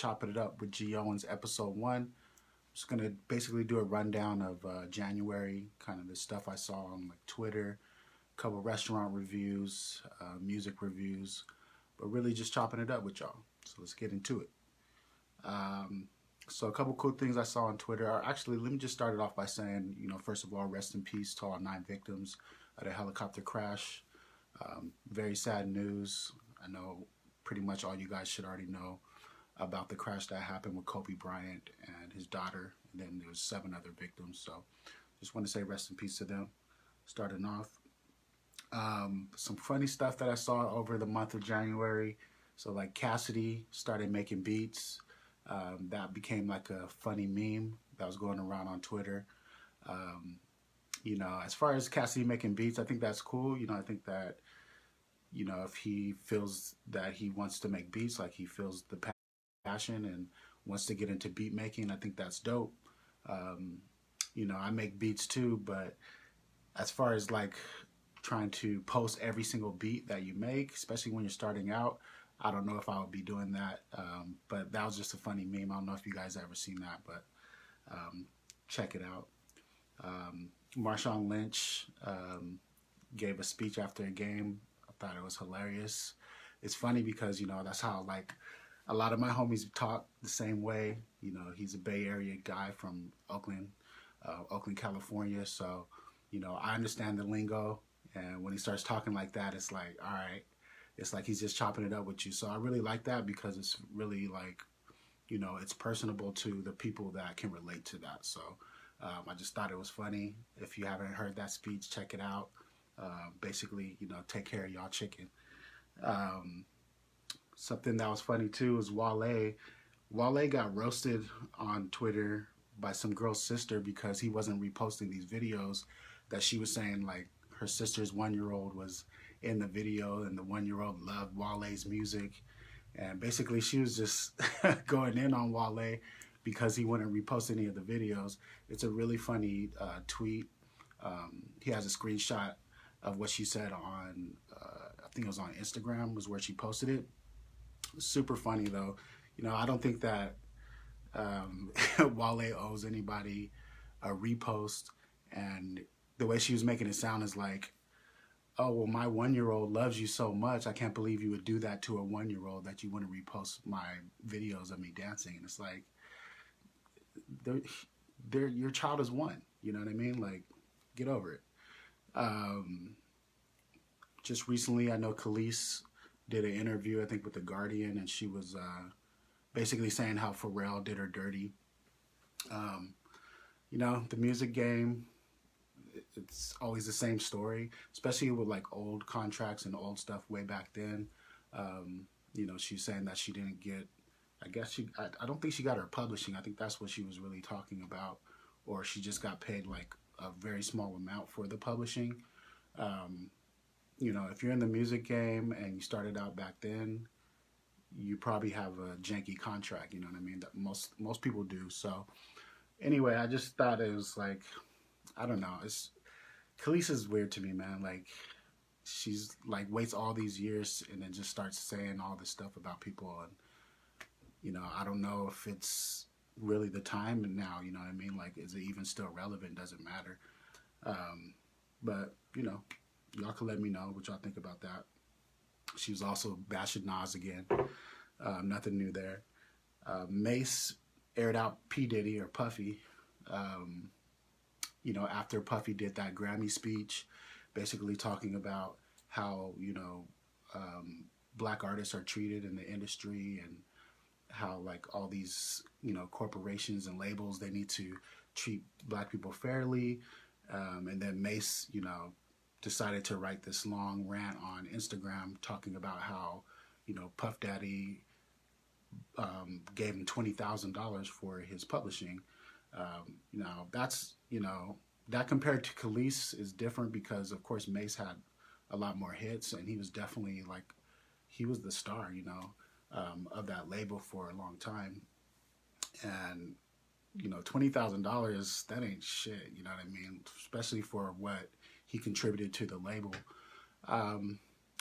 Chopping It Up with G-Owens episode 1. I'm just going to basically do a rundown of January, kind of the stuff I saw on like Twitter, a couple restaurant reviews, music reviews, but really just chopping it up with y'all. So let's get into it. So a couple cool things I saw on Twitter are actually, let me just start it off by saying, first of all, rest in peace to all 9 victims of the helicopter crash. Very sad news. I know pretty much all you guys should already know about the crash that happened with Kobe Bryant and his daughter. And then there was 7 other victims. So just want to say rest in peace to them. Starting off. Some funny stuff that I saw over the month of January. So like Cassidy started making beats. That became like a funny meme that was going around on Twitter. As far as Cassidy making beats, I think that's cool. I think that, if he feels that he wants to make beats, like he feels the passion and wants to get into beat making, I think that's dope. I make beats too, but as far as like trying to post every single beat that you make, especially when you're starting out, I don't know if I would be doing that. But that was just a funny meme. I don't know if you guys ever seen that, but check it out. Marshawn Lynch gave a speech after a game. I thought it was hilarious. It's funny because, that's how like a lot of my homies talk the same way. He's a Bay Area guy from Oakland, California. So, I understand the lingo. And when he starts talking like that, it's like, all right, it's like he's just chopping it up with you. So I really like that because it's really like, it's personable to the people that can relate to that. So I just thought it was funny. If you haven't heard that speech, check it out. Basically, take care of y'all chicken. Something that was funny too is Wale. Wale got roasted on Twitter by some girl's sister because he wasn't reposting these videos that she was saying like her sister's 1-year-old was in the video and the 1-year-old loved Wale's music. And basically she was just going in on Wale because he wouldn't repost any of the videos. It's a really funny tweet. He has a screenshot of what she said on, I think it was on Instagram was where she posted it. Super funny though. I don't think that Wale owes anybody a repost, and the way she was making it sound is like, oh, well, my 1-year-old loves you so much. I can't believe you would do that to a 1-year-old, that you wouldn't repost my videos of me dancing. And it's like, your child is 1. You know what I mean? Like, get over it. Just recently, I know Khalees did an interview, I think, with The Guardian, and she was basically saying how Pharrell did her dirty. The music game, it's always the same story, especially with like old contracts and old stuff way back then. She's saying that she didn't get, I don't think she got her publishing. I think that's what she was really talking about. Or she just got paid like a very small amount for the publishing. If you're in the music game and you started out back then, you probably have a janky contract, you know what I mean? That most people do. So anyway, I just thought it was like, I don't know. Khalees is weird to me, man. Like, she's like waits all these years and then just starts saying all this stuff about people, and I don't know if it's really the time now. You know what I mean? Like, is it even still relevant? Doesn't matter. But y'all can let me know what y'all think about that. She was also bashing Nas again. Nothing new there. Mace aired out P. Diddy or Puffy. After Puffy did that Grammy speech, basically talking about how, black artists are treated in the industry and how like all these, corporations and labels, they need to treat black people fairly. And then Mace, decided to write this long rant on Instagram talking about how, Puff Daddy gave him $20,000 for his publishing. That's, that compared to Khalees is different because, of course, Mace had a lot more hits, and he was definitely like, he was the star, of that label for a long time. And, $20,000, that ain't shit, you know what I mean? Especially for what he contributed to the label.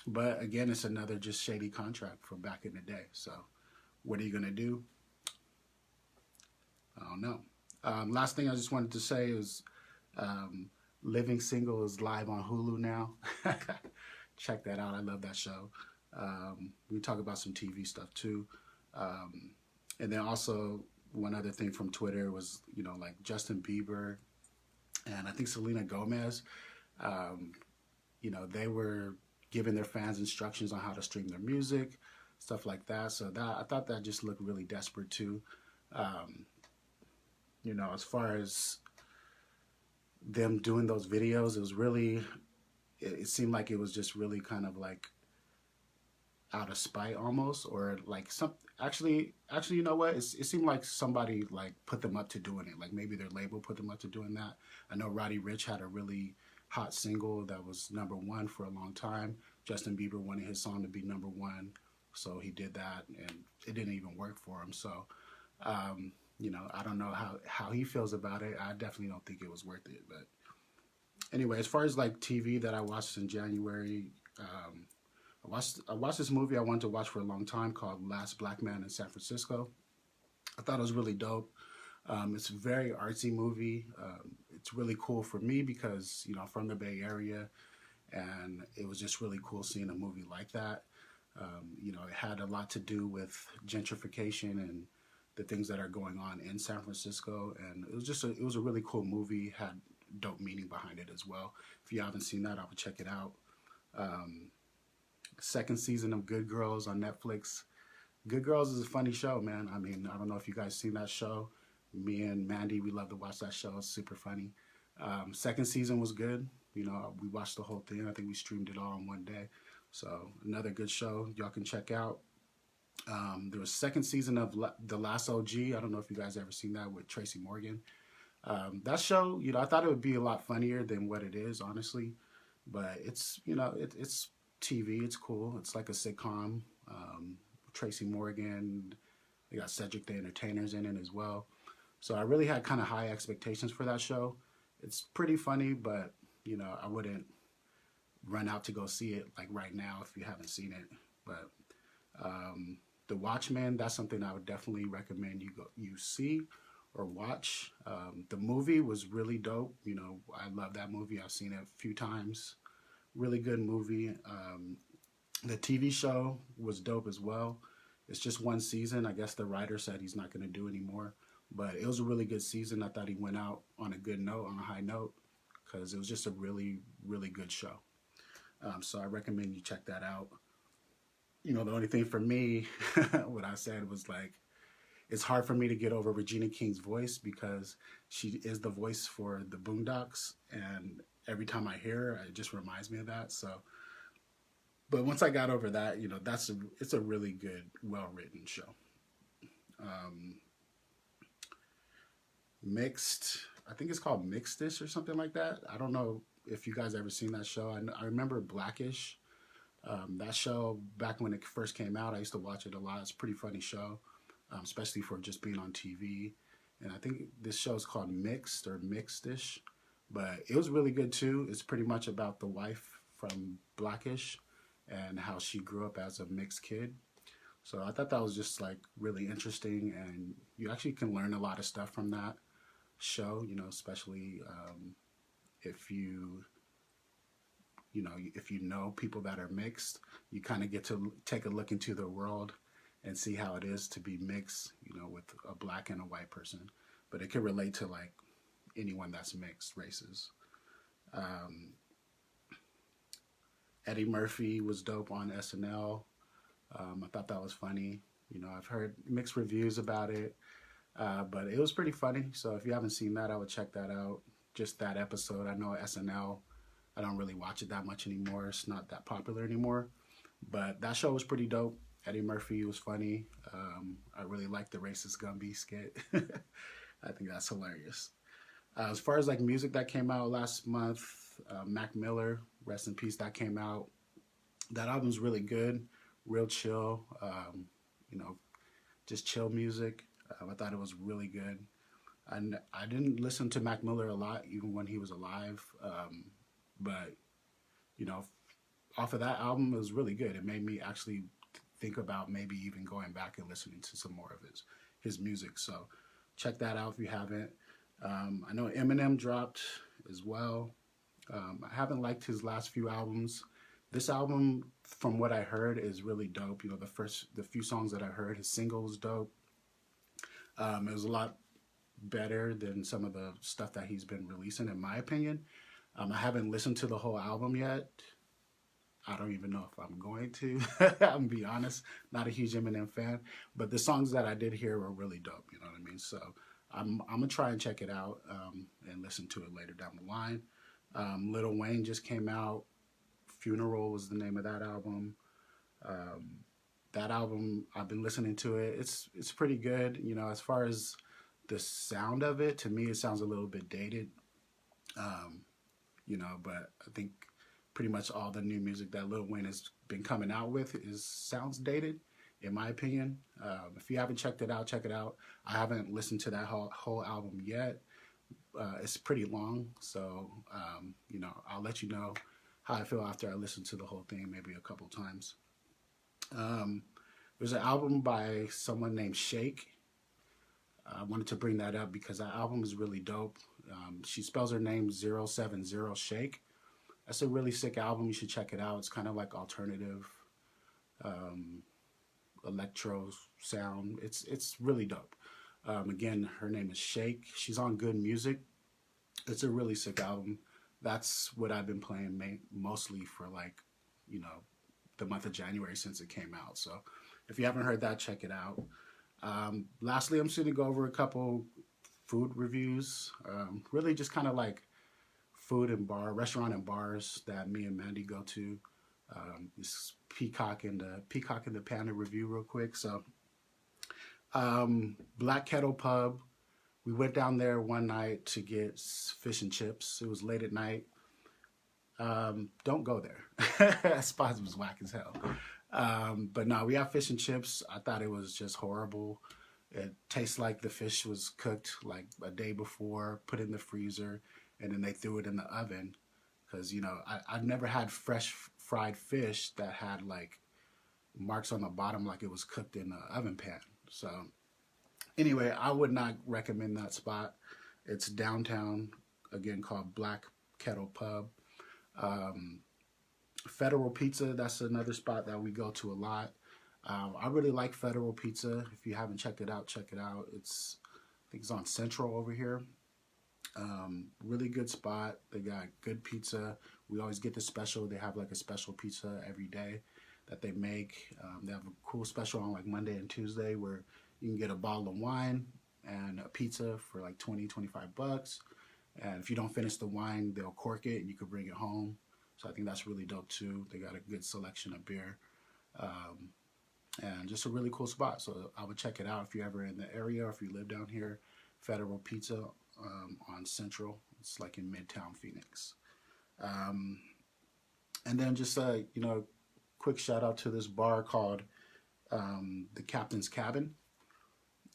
But again, it's another just shady contract from back in the day. So what are you going to do? don't know. Last thing I just wanted to say is um, Living Single is live on Hulu now. Check that out. I love that show. We talk about some TV stuff too. Um, and then also one other thing from Twitter was, like Justin Bieber and I think Selena Gomez. Um, they were giving their fans instructions on how to stream their music, stuff like that. So that I thought that just looked really desperate too. Um, as far as them doing those videos, it was really, it seemed like it was just really kind of like out of spite almost, or like some, actually, you know what? It seemed like somebody like put them up to doing it. Like maybe their label put them up to doing that. I know Roddy Ricch had a really hot single that was #1 for a long time. Justin Bieber wanted his song to be #1, so he did that, and it didn't even work for him. So, I don't know how he feels about it. I definitely don't think it was worth it. But anyway, as far as like TV that I watched in January, I watched this movie I wanted to watch for a long time called Last Black Man in San Francisco. I thought it was really dope. It's a very artsy movie. It's really cool for me because I'm from the Bay Area, and it was just really cool seeing a movie like that. It had a lot to do with gentrification and the things that are going on in San Francisco, and it was a really cool movie. Had dope meaning behind it as well. If you haven't seen that, I would check it out. Um, Second season of Good Girls on Netflix. Good Girls is a funny show, man. I mean, I don't know if you guys seen that show. Me and Mandy, we love to watch that show. It's super funny. Second season was good. We watched the whole thing. I think we streamed it all in one day. So another good show y'all can check out. There was second season of The Last OG. I don't know if you guys ever seen that with Tracy Morgan. That show, I thought it would be a lot funnier than what it is, honestly. But it's TV. It's cool. It's like a sitcom. Tracy Morgan. They got Cedric the Entertainer's in it as well. So I really had kind of high expectations for that show. It's pretty funny, but I wouldn't run out to go see it like right now if you haven't seen it. But The Watchmen, that's something I would definitely recommend you see or watch. The movie was really dope. I love that movie. I've seen it a few times. Really good movie. The TV show was dope as well. It's just one season. I guess the writer said he's not going to do anymore. But it was a really good season. I thought he went out on a good note, on a high note, because it was just a really, really good show. So I recommend you check that out. The only thing for me, what I said was like, it's hard for me to get over Regina King's voice because she is the voice for the Boondocks, and every time I hear her, it just reminds me of that. So, but once I got over that, it's a really good, well-written show. Mixed, I think it's called Mixed-ish or something like that. I don't know if you guys ever seen that show. I remember Blackish. That show, back when it first came out, I used to watch it a lot. It's a pretty funny show, especially for just being on TV. And I think this show is called Mixed or Mixed-ish. But it was really good too. It's pretty much about the wife from Blackish and how she grew up as a mixed kid. So I thought that was just like really interesting, and you actually can learn a lot of stuff from that show, especially if if you know people that are mixed, you kind of get to take a look into their world and see how it is to be mixed, with a black and a white person. But it could relate to like anyone that's mixed races. Eddie Murphy was dope on SNL. I thought that was funny. I've heard mixed reviews about it, but it was pretty funny. So if you haven't seen that, I would check that out. Just that episode. I know SNL, I don't really watch it that much anymore. It's not that popular anymore. But that show was pretty dope. Eddie Murphy was funny. I really liked the racist Gumby skit. I think that's hilarious. As far as like music that came out last month, Mac Miller, rest in peace, that came out. That album's really good, real chill, just chill music. I thought it was really good. I didn't listen to Mac Miller a lot, even when he was alive, but off of that album, it was really good. It made me actually think about maybe even going back and listening to some more of his music. So check that out if you haven't. I know Eminem dropped as well. I haven't liked his last few albums. This album, from what I heard, is really dope. You know, the few songs that I heard, his single was dope. It was a lot better than some of the stuff that he's been releasing, in my opinion. I haven't listened to the whole album yet. I don't even know if I'm going to. I'm gonna be honest, not a huge Eminem fan, but the songs that I did hear were really dope. You know what I mean? So I'm gonna try and check it out and listen to it later down the line. Lil Wayne just came out. Funeral was the name of that album. Um, that album, I've been listening to it. It's pretty good. You know, as far as the sound of it, to me, it sounds a little bit dated. Um, you know, but I think pretty much all the new music that Lil Wayne has been coming out with is sounds dated, in my opinion. If you haven't checked it out, check it out. I haven't listened to that whole album yet. It's pretty long, so you know, I'll let you know how I feel after I listen to the whole thing, maybe a couple times. Um, there's an album by someone named Shake. I wanted to bring that up because that album is really dope. She spells her name 070 Shake. That's a really sick album. You should check it out. It's kind of like alternative um, electro sound. It's really dope. Again, her name is Shake. She's on Good Music. It's a really sick album. That's what I've been playing mostly for, like, you know, the month of January since it came out. So if you haven't heard that, check it out. Lastly, I'm just going to go over a couple food reviews. Really just kind of like restaurant and bars that me and Mandy go to. This Peacock and the Panda review real quick. So Black Kettle Pub. We went down there one night to get fish and chips. It was late at night. Don't go there. That spot was whack as hell. But no, we have fish and chips. I thought it was just horrible. It tastes like the fish was cooked like a day before, put in the freezer, and then they threw it in the oven. Because, you know, I've never had fresh fried fish that had like marks on the bottom like it was cooked in an oven pan. So anyway, I would not recommend that spot. It's downtown, again, called Black Kettle Pub. Um, Federal Pizza, that's another spot that we go to a lot. I really like Federal Pizza. If you haven't checked it out, check it out. I think it's on Central over here. Really good spot. They got good pizza. We always get the special. They have like a special pizza every day that they make. They have a cool special on like Monday and Tuesday where you can get a bottle of wine and a pizza for like 20-25 bucks. And if you don't finish the wine, they'll cork it and you can bring it home. So I think that's really dope too. They got a good selection of beer. And just a really cool spot. So I would check it out if you're ever in the area or if you live down here. Federal Pizza on Central. It's like in Midtown Phoenix. And then just you know, quick shout out to this bar called the Captain's Cabin.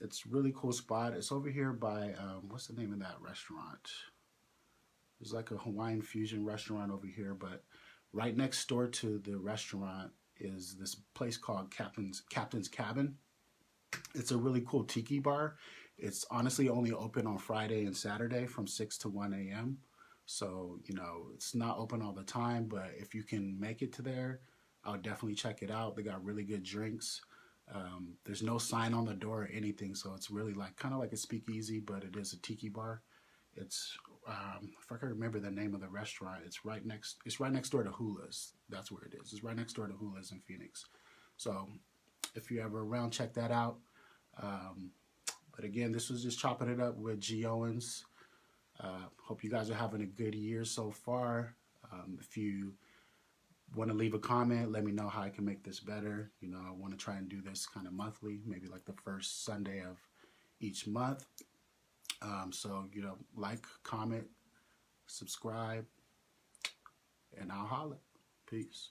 It's a really cool spot. It's over here by what's the name of that restaurant? There's like a Hawaiian fusion restaurant over here, but right next door to the restaurant is this place called Captain's Cabin. It's a really cool tiki bar. It's honestly only open on Friday and Saturday from 6 to 1 a.m. So, you know, it's not open all the time, but if you can make it to there, I would definitely check it out. They got really good drinks. There's no sign on the door or anything, so it's really like kind of like a speakeasy, but it is a tiki bar. It's if I can remember the name of the restaurant, it's right next door to Hula's. That's where it is. It's right next door to Hula's in Phoenix. So if you're ever around, check that out. But again, this was just chopping it up with G-Owens. Hope you guys are having a good year so far. If you want to leave a comment, let me know how I can make this better. You know, I want to try and do this kind of monthly, maybe like the first Sunday of each month. So, you know, like, comment, subscribe, and I'll holler. Peace.